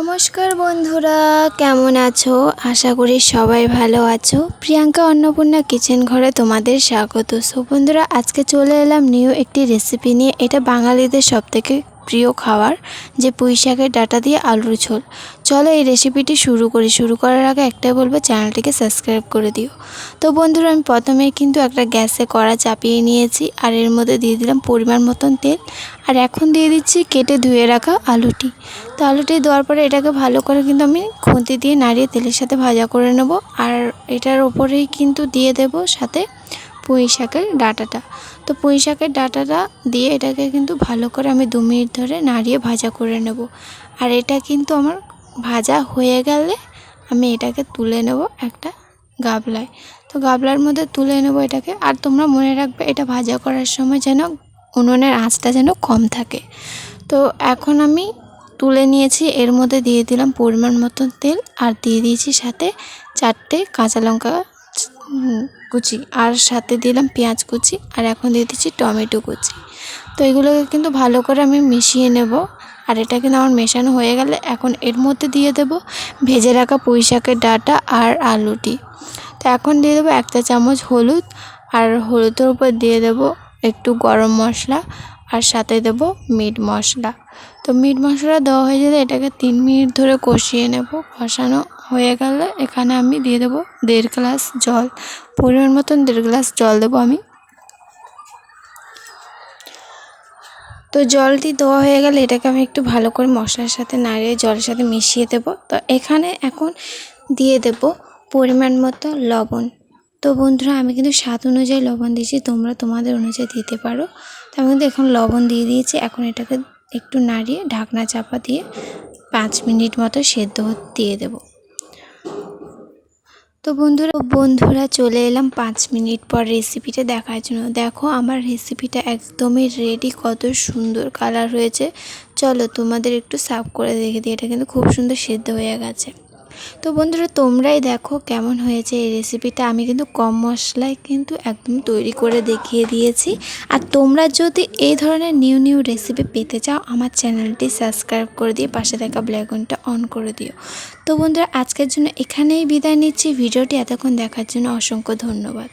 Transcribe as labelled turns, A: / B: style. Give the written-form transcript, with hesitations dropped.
A: নমস্কার বন্ধুরা, কেমন আছো? আশা করি সবাই ভালো আছো। প্রিয়াঙ্কা অন্নপূর্ণা কিচেন ঘরে তোমাদের স্বাগত। সো বন্ধুরা, আজকে চলে এলাম নিউ একটি রেসিপি নিয়ে। এটা বাঙালিদের সবথেকে প্রিয় খাবার, যে পুঁই শাকের ডাঁটা দিয়ে আলুর ঝোল। চলো এই রেসিপিটি শুরু করি। শুরু করার আগে একটাই বলবো, চ্যানেলটিকে সাবস্ক্রাইব করে দিও। তো বন্ধুরা, আমি প্রথমে কিন্তু একটা গ্যাসে কড়া চাপিয়ে নিয়েছি, আর এর মধ্যে দিয়ে দিলাম পরিমাণ মতন তেল। আর এখন দিয়ে দিচ্ছি কেটে ধুয়ে রাখা আলুটি। তো আলুটি দেওয়ার পরে এটাকে ভালো করে কিন্তু আমি খুন্তি দিয়ে নাড়িয়ে তেলের সাথে ভাজা করে নেব। আর এটার ওপরেই কিন্তু দিয়ে দেব সাথে পুঁই শাকের ডাঁটাটা। তো পুঁই শাকের ডাঁটাটা দিয়ে এটাকে কিন্তু ভালো করে আমি 2 মিনিট ধরে নাড়িয়ে ভাজা করে নেব। আর এটা কিন্তু আমার ভাজা হয়ে গেলে আমি এটাকে তুলে নেব একটা গামলায়। তো গামলার মধ্যে তুলে নেব এটাকে। আর তোমরা মনে রাখবে, এটা ভাজা করার সময় যেন উনুনের আঁচটা যেন কম থাকে। তো এখন আমি তুলে নিয়েছি, এর মধ্যে দিয়ে দিলাম পরিমাণ মতো তেল, আর দিয়ে দিয়েছি সাথে 4টে কাঁচা লঙ্কা কুচি, আর সাথে দিলাম পেঁয়াজ কুচি, আর এখন দিয়ে দিচ্ছি টমেটো কুচি। তো এগুলোকে কিন্তু ভালো করে আমি মিশিয়ে নেব। আর এটা কিন্তু আমার মেশানো হয়ে গেলে এখন এর মধ্যে দিয়ে দেব ভেজে রাখা পুঁই শাকের ডাঁটা আর আলুটি। তো এখন দিয়ে দেবো 1 চা চামচ হলুদ, আর হলুদের উপর দিয়ে দেব একটু গরম মশলা, আর সাথে দেব মিট মশলা। তো মিট মশলা দেওয়া হয়ে গেলে এটাকে 3 মিনিট ধরে কষিয়ে নেব। কষানো হয়ে গেলে এখানে আমি দিয়ে দেব 1.5 গ্লাস জল, পরিমাণ মতন 1.5 গ্লাস জল দেবো আমি। তো জলটি দেওয়া হয়ে গেলে এটাকে আমি একটু ভালো করে মশলার সাথে নাড়িয়ে জলের সাথে মিশিয়ে দেব। তো এখানে এখন দিয়ে দেব পরিমাণ মতো লবণ। তো বন্ধুরা, আমি কিন্তু স্বাদ অনুযায়ী লবণ দিয়েছি, তোমরা তোমাদের অনুযায়ী দিতে পারো। তো আমি কিন্তু এখন লবণ দিয়ে দিয়েছি। এখন এটাকে একটু নাড়িয়ে ঢাকনা চাপা দিয়ে 5 মিনিট মতো সেদ্ধ দিয়ে দেব। তো বন্ধুরা চলে এলাম 5 মিনিট পর রেসিপিটা দেখার জন্য। দেখো আমার রেসিপিটা একদমই রেডি, কত সুন্দর কালার হয়েছে। চলো তোমাদের একটু সার্ভ করে দেখে দিই। এটা কিন্তু খুব সুন্দর সেদ্ধ হয়ে গেছে। তো বন্ধুরা, তোমরাই দেখো কেমন হয়েছে এই রেসিপিটা। আমি কিন্তু কম মশলায় কিন্তু একদম তৈরি করে দেখিয়ে দিয়েছি। আর তোমরা যদি এই ধরনের নিউ রেসিপি পেতে চাও, আমার চ্যানেলটি সাবস্ক্রাইব করে দিয়ে পাশে থাকা বেল আইকনটা অন করে দিও। তো বন্ধুরা, আজকের জন্য এখানেই বিদায় নিচ্ছি। ভিডিওটি এতক্ষণ দেখার জন্য অসংখ্য ধন্যবাদ।